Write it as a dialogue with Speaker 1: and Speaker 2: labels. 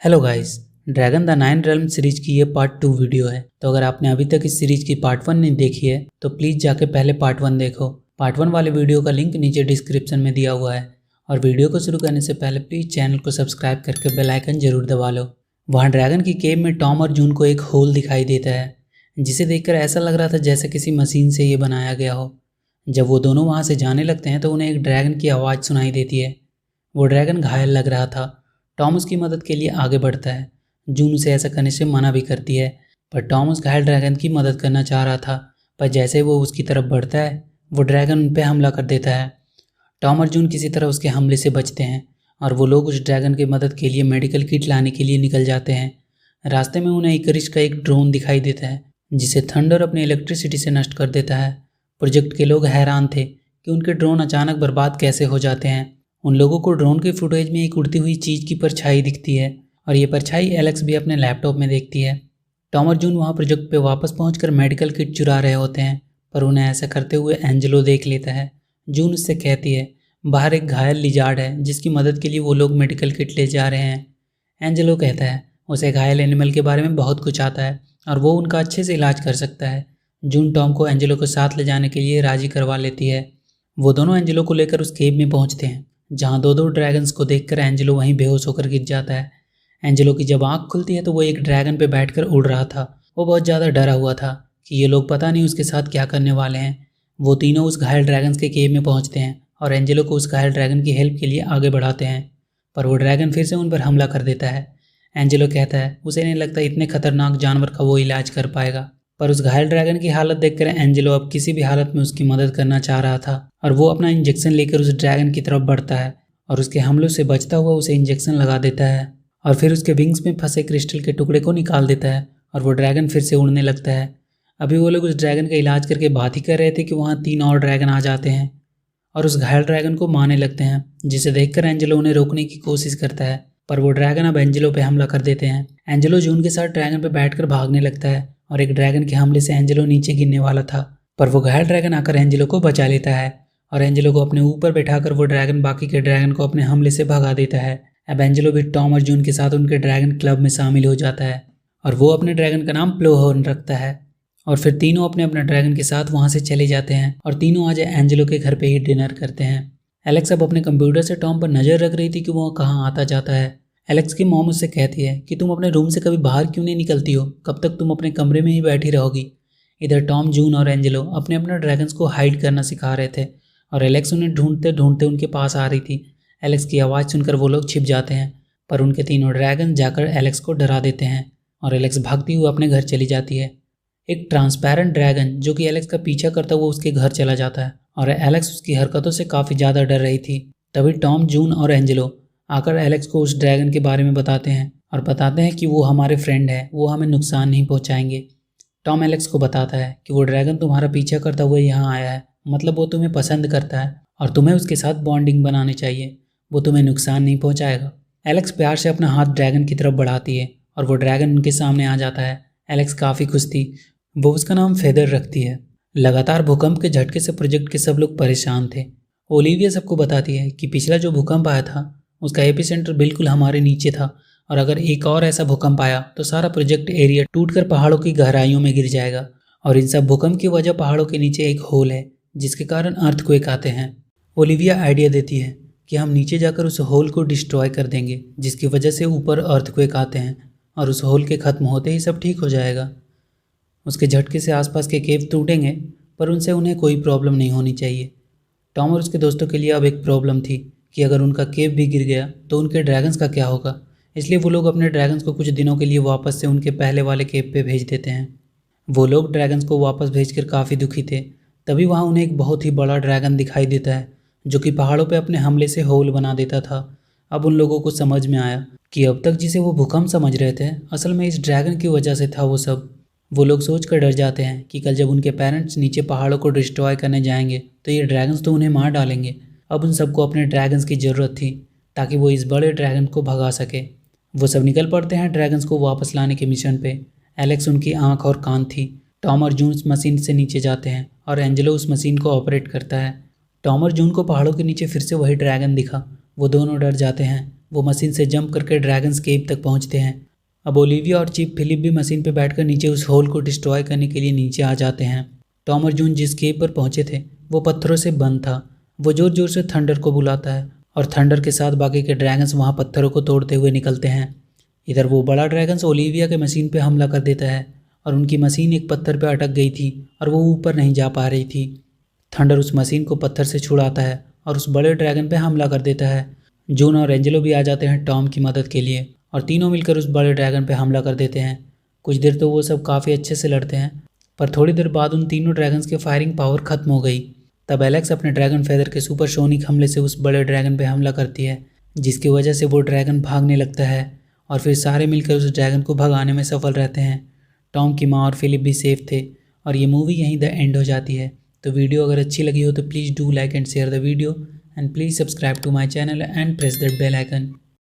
Speaker 1: Hello guys, dragon the nine realm series की ये part 2 video है। तो अगर आपने अभी तक इस सीरीज की पार्ट 1 नहीं देखी है तो प्लीज़ जाके पहले पार्ट 1 देखो। पार्ट 1 वाले वीडियो का लिंक नीचे डिस्क्रिप्शन में दिया हुआ है। और वीडियो को शुरू करने से पहले प्लीज़ चैनल को सब्सक्राइब करके बेल आइकन जरूर दबा लो। वहाँ ड्रैगन की केव में टॉम और जून को एक होल दिखाई देता है, जिसे देखकर ऐसा लग रहा था जैसे किसी मशीन से ये बनाया गया हो। जब वो दोनों वहाँ से जाने लगते हैं तो उन्हें एक ड्रैगन की आवाज़ सुनाई देती है। वो ड्रैगन घायल लग रहा था। टॉम उसकी मदद के लिए आगे बढ़ता है। जून उसे ऐसा करने से मना भी करती है, पर टॉम उस घायल ड्रैगन की मदद करना चाह रहा था। पर जैसे वो उसकी तरफ बढ़ता है वो ड्रैगन उन पर हमला कर देता है। टॉम और जून किसी तरह उसके हमले से बचते हैं और वो लोग उस ड्रैगन की मदद के लिए मेडिकल किट लाने के लिए निकल जाते हैं। रास्ते में उन्हें इकरिश का एक ड्रोन दिखाई देता है, जिसे थंडर अपनी इलेक्ट्रिसिटी से नष्ट कर देता है। प्रोजेक्ट के लोग हैरान थे कि उनके ड्रोन अचानक बर्बाद कैसे हो जाते हैं। उन लोगों को ड्रोन के फुटेज में एक उड़ती हुई चीज़ की परछाई दिखती है और ये परछाई एलेक्स भी अपने लैपटॉप में देखती है। टॉम और जून वहाँ प्रोजेक्ट पे वापस पहुंचकर मेडिकल किट चुरा रहे होते हैं, पर उन्हें ऐसा करते हुए एंजेलो देख लेता है। जून उससे कहती है बाहर एक घायल लिजार्ड है जिसकी मदद के लिए वो लोग मेडिकल किट ले जा रहे हैं। एंजेलो कहता है उसे घायल एनिमल के बारे में बहुत कुछ आता है और वो उनका अच्छे से इलाज कर सकता है। जून टॉम को एंजेलो को साथ ले जाने के लिए राजी करवा लेती है। वो दोनों एंजेलो को लेकर उस केव में पहुँचते हैं, जहाँ दो ड्रैगन्स को देखकर एंजेलो वहीं बेहोश होकर गिर जाता है। एंजेलो की जब आँख खुलती है तो वो एक ड्रैगन पे बैठकर उड़ रहा था। वो बहुत ज़्यादा डरा हुआ था कि ये लोग पता नहीं उसके साथ क्या करने वाले हैं। वो तीनों उस घायल ड्रैगन्स के केव में पहुँचते हैं और एंजेलो को उस घायल ड्रैगन की हेल्प के लिए आगे बढ़ाते हैं, पर वो ड्रैगन फिर से उन पर हमला कर देता है। एंजेलो कहता है उसे नहीं लगता इतने खतरनाक जानवर का वो इलाज कर पाएगा, पर उस घायल ड्रैगन की हालत देखकर एंजेलो अब किसी भी हालत में उसकी मदद करना चाह रहा था और वो अपना इंजेक्शन लेकर उस ड्रैगन की तरफ बढ़ता है और उसके हमलों से बचता हुआ उसे इंजेक्शन लगा देता है और फिर उसके विंग्स में फंसे क्रिस्टल के टुकड़े को निकाल देता है और वो ड्रैगन फिर से उड़ने लगता है। अभी वो लोग उस ड्रैगन का इलाज करके बात ही कर रहे थे कि वहाँ 3 और ड्रैगन आ जाते हैं और उस घायल ड्रैगन को मारने लगते हैं, जिसे देखकर एंजेलो उन्हें रोकने की कोशिश करता है, पर वो ड्रैगन अब एंजेलो पे हमला कर देते हैं। एंजेलो जून के साथ ड्रैगन पे बैठकर भागने लगता है और एक ड्रैगन के हमले से एंजेलो नीचे गिरने वाला था, पर वो घायल ड्रैगन आकर एंजेलो को बचा लेता है और एंजेलो को अपने ऊपर बैठाकर वो ड्रैगन बाकी के ड्रैगन को अपने हमले से भगा देता है। अब एंजेलो भी टॉम और जून के साथ उनके ड्रैगन क्लब में शामिल हो जाता है और वो अपने ड्रैगन का नाम प्लोहॉर्न रखता है और फिर तीनों अपने अपने ड्रैगन के साथ वहाँ से चले जाते हैं और तीनों आज एंजेलो के घर पे ही डिनर करते हैं। एलेक्स अब अपने कंप्यूटर से टॉम पर नज़र रख रही थी कि वो कहाँ आता जाता है। एलेक्स की मॉम उससे कहती है कि तुम अपने रूम से कभी बाहर क्यों नहीं निकलती हो, कब तक तुम अपने कमरे में ही बैठी रहोगी। इधर टॉम, जून और एंजेलो अपने अपने ड्रैगन्स को हाइड करना सिखा रहे थे और एलेक्स उन्हें ढूंढते ढूंढते उनके पास आ रही थी। एलेक्स की आवाज़ सुनकर वो लोग छिप जाते हैं, पर उनके तीनों ड्रैगन जाकर एलेक्स को डरा देते हैं और एलेक्स भागती हुई अपने घर चली जाती है। एक ट्रांसपेरेंट ड्रैगन जो कि एलेक्स का पीछा करता हुआ उसके घर चला जाता है और एलेक्स उसकी हरकतों से काफ़ी ज़्यादा डर रही थी। तभी टॉम, जून और एंजेलो आकर एलेक्स को उस ड्रैगन के बारे में बताते हैं और बताते हैं कि वो हमारे फ्रेंड है, वो हमें नुकसान नहीं पहुँचाएंगे। टॉम एलेक्स को बताता है कि वो ड्रैगन तुम्हारा पीछा करता हुआ यहाँ आया है, मतलब वो तुम्हें पसंद करता है और तुम्हें उसके साथ बॉन्डिंग बनानी चाहिए, वो तुम्हें नुकसान नहीं पहुँचाएगा। एलेक्स प्यार से अपना हाथ ड्रैगन की तरफ बढ़ाती है और वो ड्रैगन उनके सामने आ जाता है। एलेक्स काफ़ी खुश थी, वो उसका नाम फेदर रखती है। लगातार भूकंप के झटके से प्रोजेक्ट के सब लोग परेशान थे। ओलिविया सबको बताती है कि पिछला जो भूकंप आया था उसका एपिसेंटर बिल्कुल हमारे नीचे था और अगर एक और ऐसा भूकंप आया तो सारा प्रोजेक्ट एरिया टूटकर पहाड़ों की गहराइयों में गिर जाएगा और इन सब भूकंप की वजह पहाड़ों के नीचे एक होल है जिसके कारण अर्थक्वेक आते हैं। ओलिविया आइडिया देती है कि हम नीचे जाकर उस होल को डिस्ट्रॉय कर देंगे, जिसकी वजह से ऊपर अर्थक्वेक आते हैं और उस होल के ख़त्म होते ही सब ठीक हो जाएगा। उसके झटके से आसपास के केव टूटेंगे, पर उनसे उन्हें कोई प्रॉब्लम नहीं होनी चाहिए। टॉम और उसके दोस्तों के लिए अब एक प्रॉब्लम थी कि अगर उनका केव भी गिर गया तो उनके ड्रैगन्स का क्या होगा, इसलिए वो लोग अपने ड्रैगन्स को कुछ दिनों के लिए वापस से उनके पहले वाले केव पे भेज देते हैं। वो लोग ड्रैगन्स को वापस भेजकर काफ़ी दुखी थे। तभी वहाँ उन्हें एक बहुत ही बड़ा ड्रैगन दिखाई देता है जो कि पहाड़ों पे अपने हमले से होल बना देता था। अब उन लोगों को समझ में आया कि अब तक जिसे वो भूकंप समझ रहे थे असल में इस ड्रैगन की वजह से था वो सब। वो लोग सोच कर डर जाते हैं कि कल जब उनके पेरेंट्स नीचे पहाड़ों को डिस्ट्रॉय करने जाएंगे तो ये ड्रैगन्स तो उन्हें मार डालेंगे। अब उन सबको अपने ड्रैगन्स की ज़रूरत थी ताकि वो इस बड़े ड्रैगन को भगा सके। वो सब निकल पड़ते हैं ड्रैगन्स को वापस लाने के मिशन पे। एलेक्स उनकी आंख और कान थी। टॉम और जून उस मशीन से नीचे जाते हैं और एंजेलो उस मशीन को ऑपरेट करता है। टॉम और जून को पहाड़ों के नीचे फिर से वही ड्रैगन दिखा। वो दोनों डर जाते हैं वो मशीन से जंप करके ड्रैगन्स केव तक पहुंचते हैं। अब ओलिविया और चीफ फिलिप भी मशीन पर बैठकर नीचे उस होल को डिस्ट्रॉय करने के लिए नीचे आ जाते हैं। टॉम और जून जिस केव पर पहुंचे थे वो पत्थरों से बंद था। वो जोर जोर से थंडर को बुलाता है और थंडर के साथ बाकी के ड्रैगन्स वहाँ पत्थरों को तोड़ते हुए निकलते हैं। इधर वो बड़ा ड्रैगन्स ओलिविया के मशीन पे हमला कर देता है और उनकी मशीन एक पत्थर पे अटक गई थी और वो ऊपर नहीं जा पा रही थी। थंडर उस मशीन को पत्थर से छुड़ाता है और उस बड़े ड्रैगन पे हमला कर देता है। जून और एंजेलो भी आ जाते हैं टॉम की मदद के लिए और तीनों मिलकर उस बड़े ड्रैगन पे हमला कर देते हैं। कुछ देर तो वो सब काफ़ी अच्छे से लड़ते हैं, पर थोड़ी देर बाद उन तीनों ड्रैगन्स के फायरिंग पावर खत्म हो गई। तब एलेक्स अपने ड्रैगन फेदर के सुपरसोनिक हमले से उस बड़े ड्रैगन पे हमला करती है, जिसकी वजह से वो ड्रैगन भागने लगता है और फिर सारे मिलकर उस ड्रैगन को भगाने में सफल रहते हैं। टॉम की माँ और फिलिप भी सेफ थे और ये मूवी यहीं द एंड हो जाती है। तो वीडियो अगर अच्छी लगी हो तो please do like and share the video and please subscribe to my channel and press that bell icon.